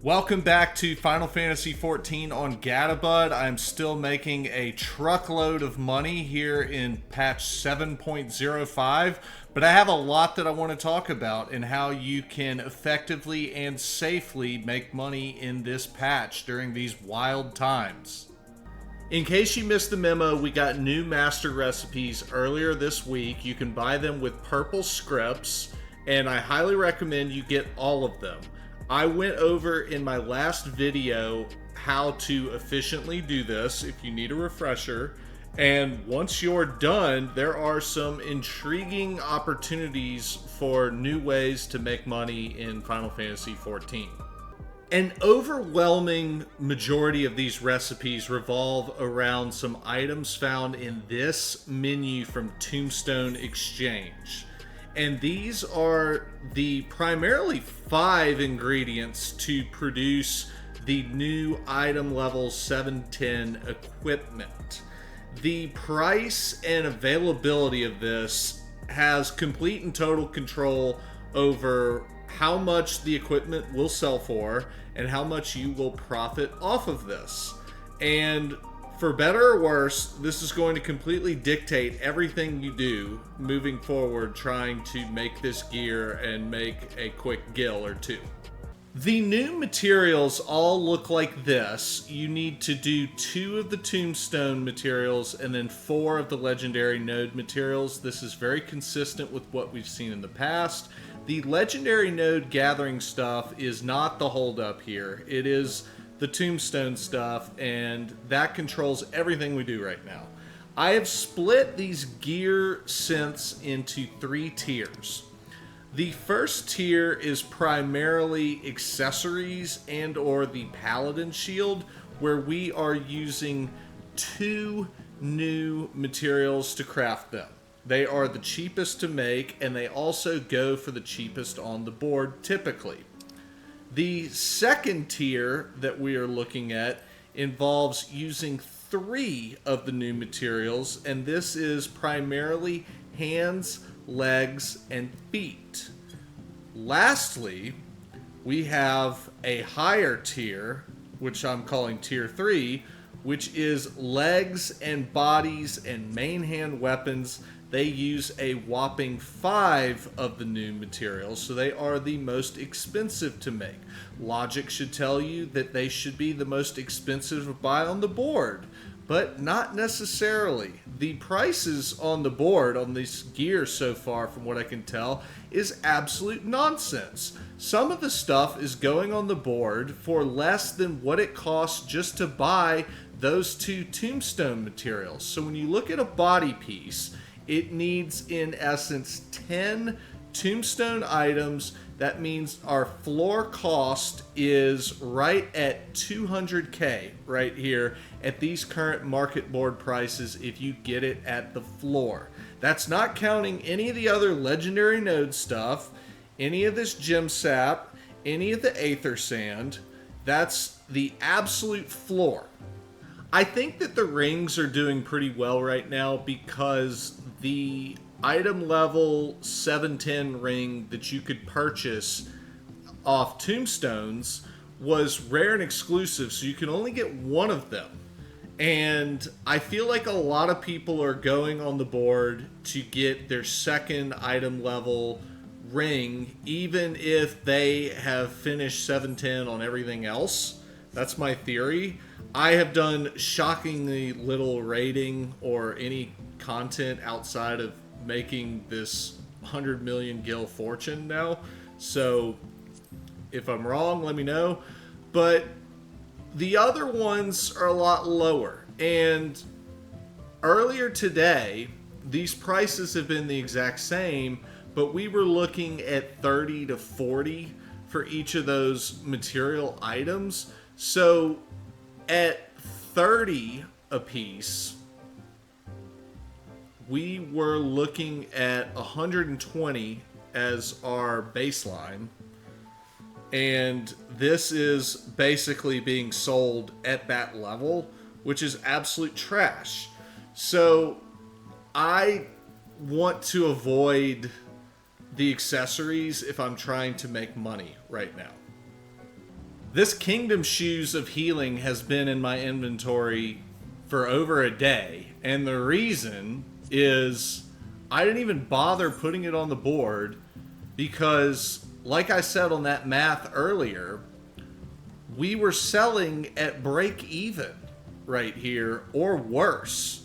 Welcome back to Final Fantasy XIV on Gatabud. I'm still making a truckload of money here in patch 7.05, but I have a lot that I want to talk about and how you can effectively and safely make money in this patch during these wild times. In case you missed the memo, we got new master recipes earlier this week. You can buy them with purple scripts, and I highly recommend you get all of them. I went over in my last video how to efficiently do this if you need a refresher. And once you're done, there are some intriguing opportunities for new ways to make money in Final Fantasy XIV. An overwhelming majority of these recipes revolve around some items found in this menu from Tombstone Exchange. And these are the primarily 5 ingredients to produce the new item level 710 equipment. The price and availability of this has complete and total control over how much the equipment will sell for and how much you will profit off of this. And for better or worse, this is going to completely dictate everything you do moving forward, trying to make this gear and make a quick gil or two. The new materials all look like this. You need to do 2 of the tombstone materials and then 4 of the legendary node materials. This is very consistent with what we've seen in the past. The legendary node gathering stuff is not the holdup here. It is the tombstone stuff, and that controls everything we do right now. I have split these gear synths into 3 tiers. The first tier is primarily accessories and or the paladin shield, where we are using 2 new materials to craft them. They are the cheapest to make, and they also go for the cheapest on the board typically. The second tier that we are looking at involves using 3 of the new materials, and this is primarily hands, legs, and feet. Lastly, we have a higher tier, which I'm calling tier 3, which is legs and bodies and main hand weapons. They use a whopping 5 of the new materials, so they are the most expensive to make. Logic should tell you that they should be the most expensive to buy on the board, but not necessarily. The prices on the board on this gear so far, from what I can tell, is absolute nonsense. Some of the stuff is going on the board for less than what it costs just to buy those 2 tombstone materials. So when you look at a body piece, it needs, in essence, 10 tombstone items. That means our floor cost is right at 200k right here at these current market board prices if you get it at the floor. That's not counting any of the other legendary node stuff, any of this gem sap, any of the aether sand. That's the absolute floor. I think that the rings are doing pretty well right now because the item level 710 ring that you could purchase off tombstones was rare and exclusive, so you can only get 1 of them. And I feel like a lot of people are going on the board to get their second item level ring, even if they have finished 710 on everything else. That's my theory. I have done shockingly little raiding or any content outside of making this 100 million gil fortune now. So if I'm wrong, let me know. But the other ones are a lot lower. And earlier today, these prices have been the exact same, but we were looking at 30 to 40 for each of those material items. So at 30 a piece, we were looking at 120 as our baseline, and this is basically being sold at that level, which is absolute trash. So I want to avoid the accessories if I'm trying to make money right now. This Kingdom Shoes of Healing has been in my inventory for over a day, and the reason is I didn't even bother putting it on the board because, like I said on that math earlier, we were selling at break even right here or worse.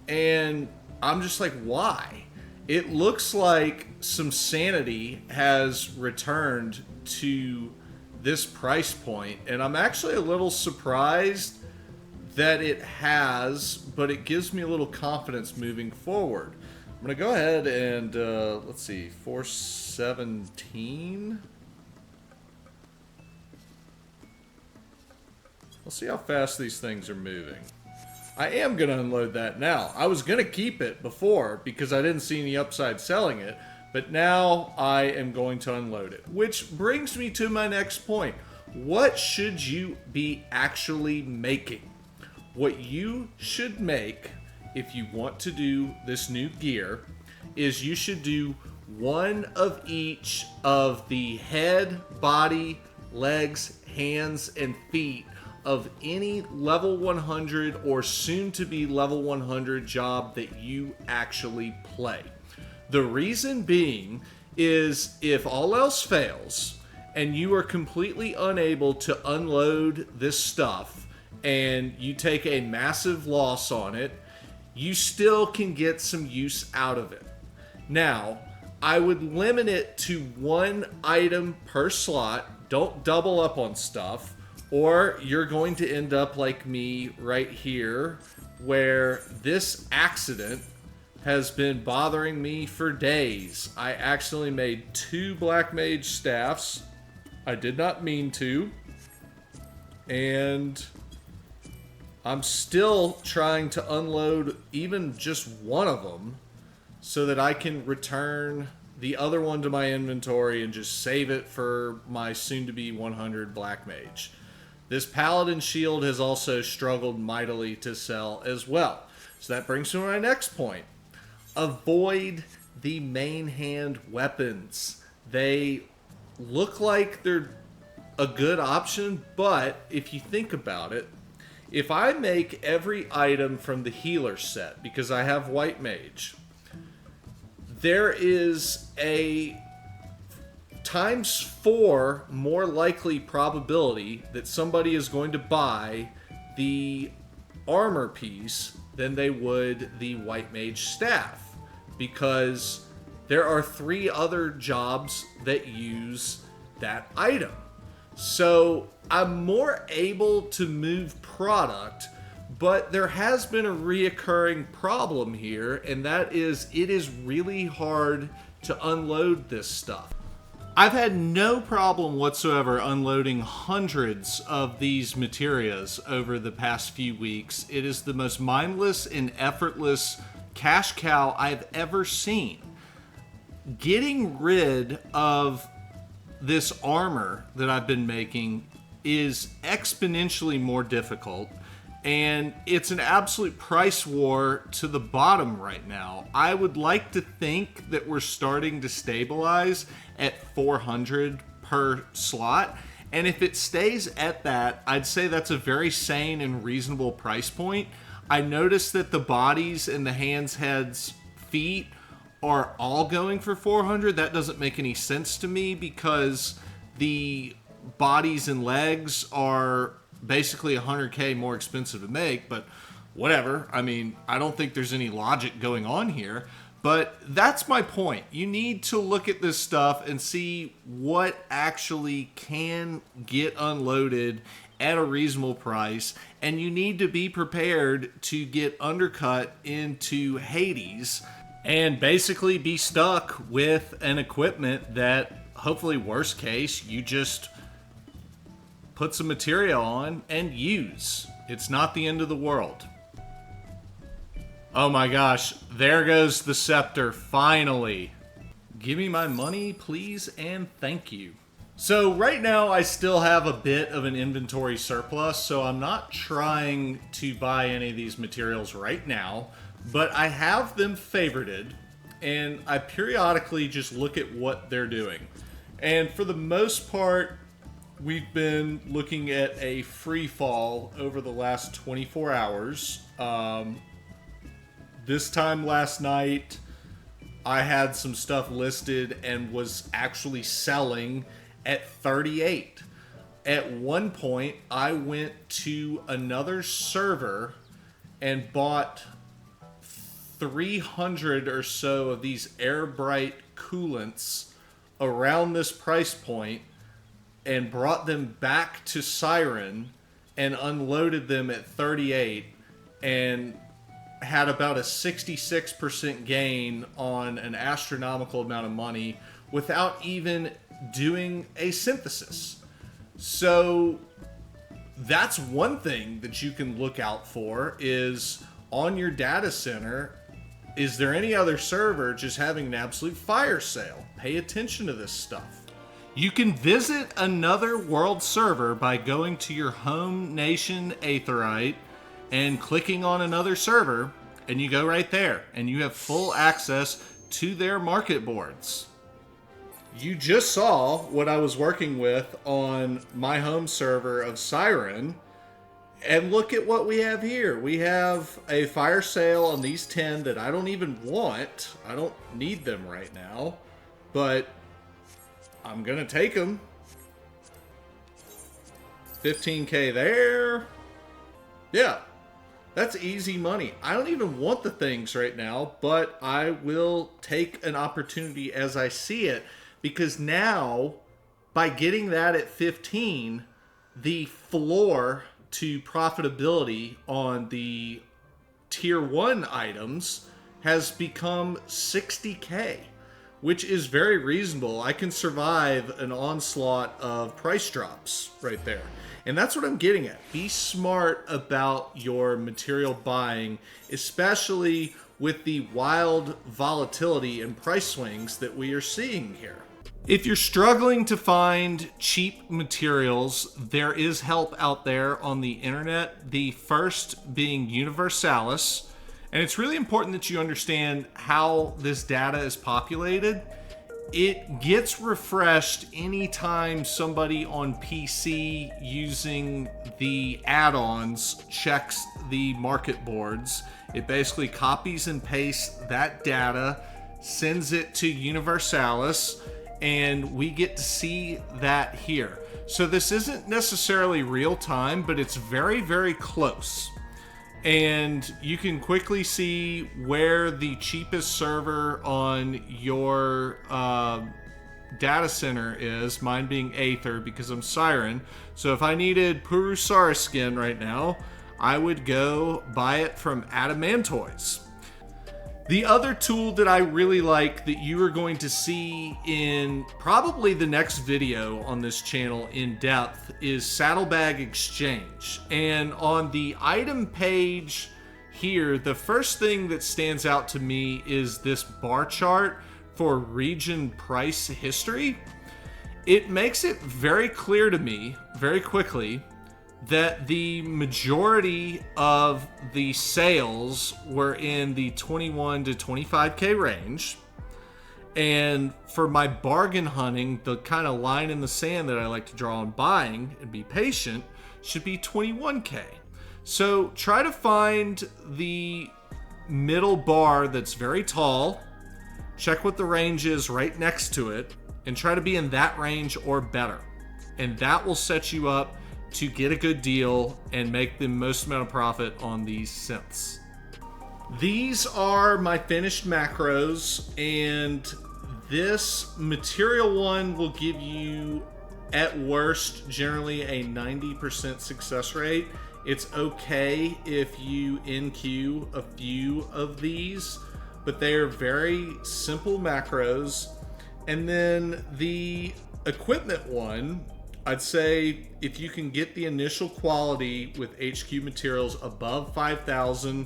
And I'm just like, why? It looks like some sanity has returned to this price point, and I'm actually a little surprised that it has, but it gives me a little confidence moving forward. I'm gonna go ahead and let's see, 417. Let's see how fast these things are moving. I am gonna unload that now. I was gonna keep it before because I didn't see any upside selling it, but now I am going to unload it. Which brings me to my next point. What should you be actually making? What you should make if you want to do this new gear is you should do one of each of the head, body, legs, hands, and feet of any level 100 or soon to be level 100 job that you actually play. The reason being is if all else fails and you are completely unable to unload this stuff and you take a massive loss on it, you still can get some use out of it. Now, I would limit it to one item per slot. Don't double up on stuff, or you're going to end up like me right here, where this accident has been bothering me for days. I accidentally made 2 Black Mage staffs. I did not mean to. And I'm still trying to unload even just one of them so that I can return the other one to my inventory and just save it for my soon-to-be 100 Black Mage. This Paladin Shield has also struggled mightily to sell as well. So that brings me to my next point. Avoid the main hand weapons. They look like they're a good option, but if you think about it, if I make every item from the healer set, because I have White Mage, there is a ×4 more likely probability that somebody is going to buy the armor piece than they would the White Mage staff, because there are 3 other jobs that use that item. So I'm more able to move product, but there has been a reoccurring problem here, and that is it is really hard to unload this stuff. I've had no problem whatsoever unloading hundreds of these materials over the past few weeks. It is the most mindless and effortless cash cow I've ever seen. Getting rid of this armor that I've been making is exponentially more difficult, and it's an absolute price war to the bottom right now. I would like to think that we're starting to stabilize at 400 per slot, and if it stays at that, I'd say that's a very sane and reasonable price point. I noticed that the bodies and the hands, heads, feet are all going for 400. That doesn't make any sense to me because the bodies and legs are basically 100k more expensive to make, but whatever. I mean, I don't think there's any logic going on here, but that's my point. You need to look at this stuff and see what actually can get unloaded at a reasonable price, and you need to be prepared to get undercut into Hades and basically be stuck with an equipment that, hopefully worst case, you just put some material on and use. It's not the end of the world. Oh my gosh, there goes the scepter, finally. Give me my money, please, and thank you. So right now I still have a bit of an inventory surplus, so I'm not trying to buy any of these materials right now, but I have them favorited, and I periodically just look at what they're doing. And for the most part, we've been looking at a free fall over the last 24 hours. This time last night, I had some stuff listed and was actually selling at 38. At one point, I went to another server and bought 300 or so of these air bright coolants around this price point and brought them back to Siren and unloaded them at 38 and had about a 66% gain on an astronomical amount of money without even doing a synthesis. So that's one thing that you can look out for is on your data center, is there any other server just having an absolute fire sale? Pay attention to this stuff. You can visit another world server by going to your home nation Aetheryte and clicking on another server, and you go right there, and you have full access to their market boards. You just saw what I was working with on my home server of Siren, and look at what we have here. We have a fire sale on these 10 that I don't even want. I don't need them right now, but I'm gonna take them. 15K there. Yeah, that's easy money. I don't even want the things right now, but I will take an opportunity as I see it, because now, by getting that at 15, the floor to profitability on the tier 1 items has become 60K. Which is very reasonable. I can survive an onslaught of price drops right there. And that's what I'm getting at. Be smart about your material buying, especially with the wild volatility and price swings that we are seeing here. If you're struggling to find cheap materials, there is help out there on the internet. The first being Universalis. And it's really important that you understand how this data is populated. It gets refreshed anytime somebody on PC using the add-ons checks the market boards. It basically copies and pastes that data, sends it to Universalis, and we get to see that here. So this isn't necessarily real time, but it's very, very close. And you can quickly see where the cheapest server on your data center is, mine being Aether because I'm Siren. So if I needed Purusara skin right now, I would go buy it from Adamantoys. The other tool that I really like that you are going to see in probably the next video on this channel in depth is Saddlebag Exchange. And on the item page here, the first thing that stands out to me is this bar chart for region price history. It makes it very clear to me very quickly that the majority of the sales were in the 21 to 25K range. And for my bargain hunting, the kind of line in the sand that I like to draw on buying and be patient should be 21K. So try to find the middle bar that's very tall, check what the range is right next to it, and try to be in that range or better. And that will set you up to get a good deal and make the most amount of profit on these synths. These are my finished macros, and this material one will give you, at worst, generally a 90% success rate. It's okay if you NQ a few of these, but they are very simple macros. And then the equipment one, I'd say if you can get the initial quality with HQ materials above 5,000,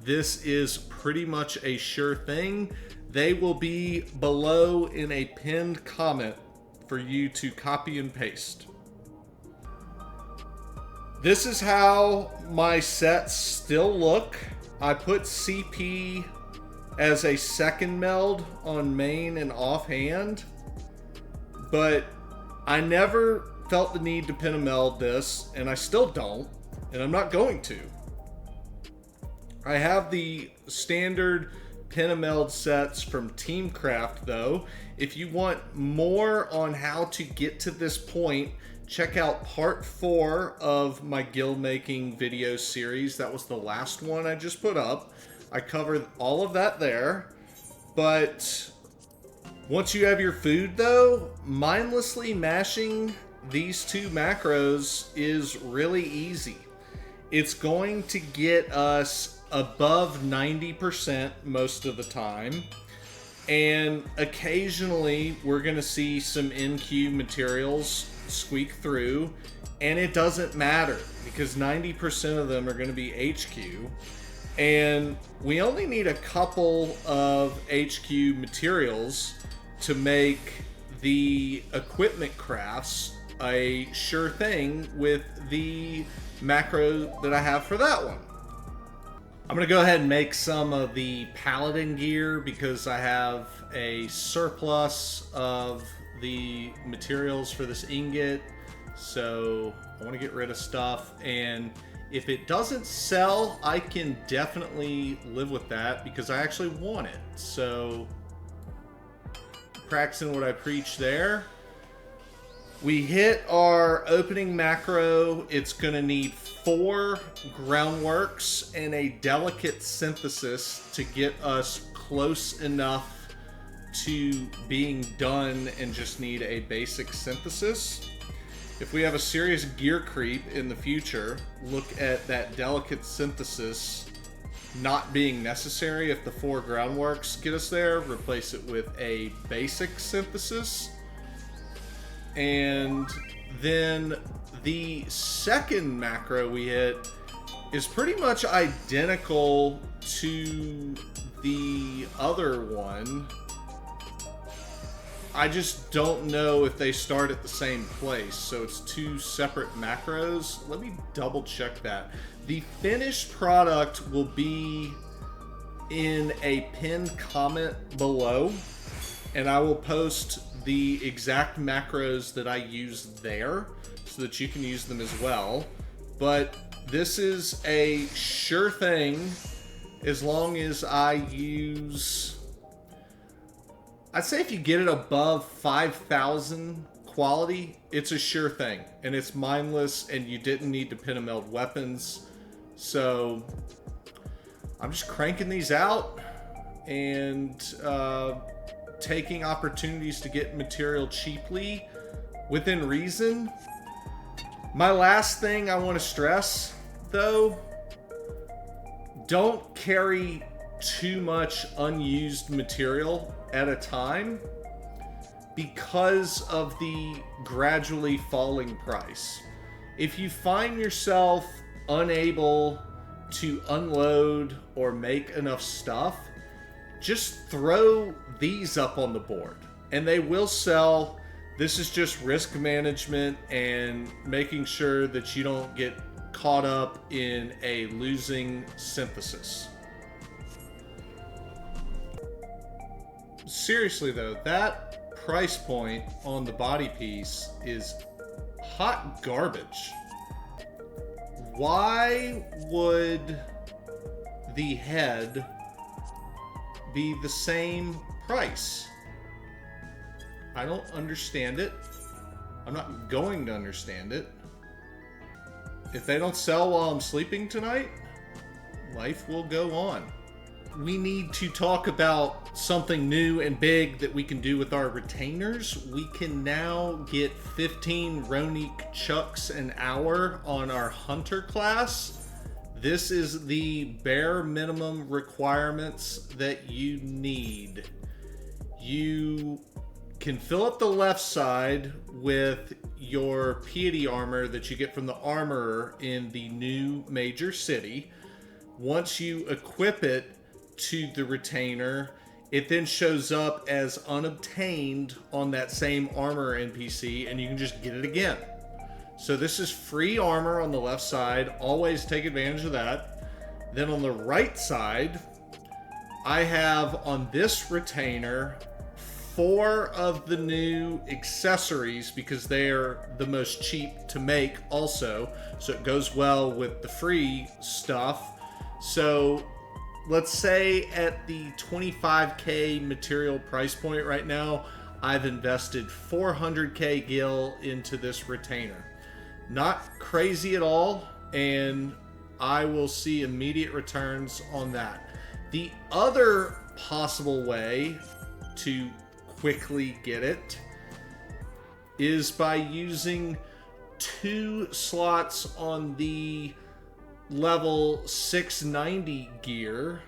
this is pretty much a sure thing. They will be below in a pinned comment for you to copy and paste. This is how my sets still look. I put CP as a second meld on main and offhand, but I never felt the need to pentameld this, and I still don't, and I'm not going to. I have the standard pentameld sets from Teamcraft though. If you want more on how to get to this point, check out part 4 of my guild making video series. That was the last one I just put up. I covered all of that there. But once you have your food though, mindlessly mashing these 2 macros is really easy. It's going to get us above 90% most of the time. And occasionally we're going to see some NQ materials squeak through. And it doesn't matter because 90% of them are going to be HQ. And we only need a couple of HQ materials to make the equipment crafts a sure thing with the macro that I have for that one. I'm going to go ahead and make some of the paladin gear because I have a surplus of the materials for this ingot. So I want to get rid of stuff, and if it doesn't sell, I can definitely live with that because I actually want it. So practicing what I preach there. We hit our opening macro. It's going to need 4 groundworks and a delicate synthesis to get us close enough to being done and just need a basic synthesis. If we have a serious gear creep in the future, look at that delicate synthesis not being necessary. If the 4 groundworks get us there, replace it with a basic synthesis. And then the second macro we hit is pretty much identical to the other one. I just don't know if they start at the same place, so it's 2 separate macros. Let me double check that. The finished product will be in a pinned comment below, and I will post the exact macros that I use there so that you can use them as well. But this is a sure thing as long as I use... I'd say if you get it above 5,000 quality, it's a sure thing. And it's mindless, and you didn't need to pentameld weapons. So I'm just cranking these out and taking opportunities to get material cheaply within reason. My last thing I want to stress, though, don't carry too much unused material at a time because of the gradually falling price. If you find yourself unable to unload or make enough stuff, just throw these up on the board and they will sell. This is just risk management and making sure that you don't get caught up in a losing synthesis. Seriously though, that price point on the body piece is hot garbage. Why would the head be the same price? I don't understand it. I'm not going to understand it. If they don't sell while I'm sleeping tonight, life will go on. We need to talk about something new and big that we can do with our retainers. We can now get 15 Ronique chucks an hour on our hunter class. This is the bare minimum requirements that you need. You can fill up the left side with your piety armor that you get from the armorer in the new major city. Once you equip it to the retainer, it then shows up as unobtained on that same armor NPC, and you can just get it again. So this is free armor on the left side. Always take advantage of that. Then on the right side, I have on this retainer 4 of the new accessories because they're the most cheap to make also. So it goes well with the free stuff. So let's say at the 25k material price point right now, I've invested 400k gil into this retainer. Not crazy at all, and I will see immediate returns on that. The other possible way to quickly get it is by using 2 slots on the level 690 gear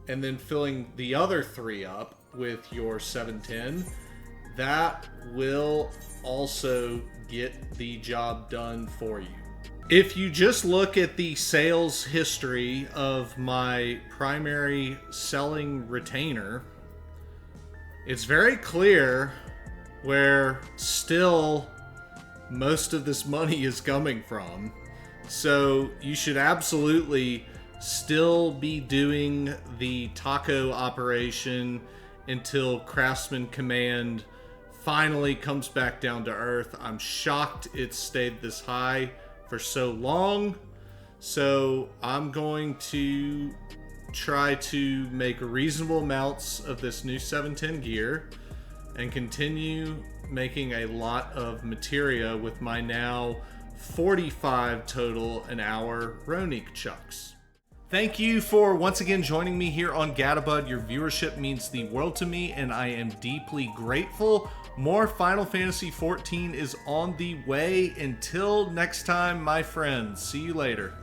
and then filling the other 3 up with your 710. That will also get the job done for you. If you just look at the sales history of my primary selling retainer, it's very clear where still most of this money is coming from. So you should absolutely still be doing the taco operation until Craftsman Command finally comes back down to earth. I'm shocked it stayed this high for so long. So I'm going to try to make reasonable amounts of this new 710 gear and continue making a lot of materia with my now 45 total an hour Ronique chucks. Thank you for once again joining me here on Gatabud. Your viewership means the world to me, and I am deeply grateful. More Final Fantasy XIV is on the way. Until next time, my friends. See you later.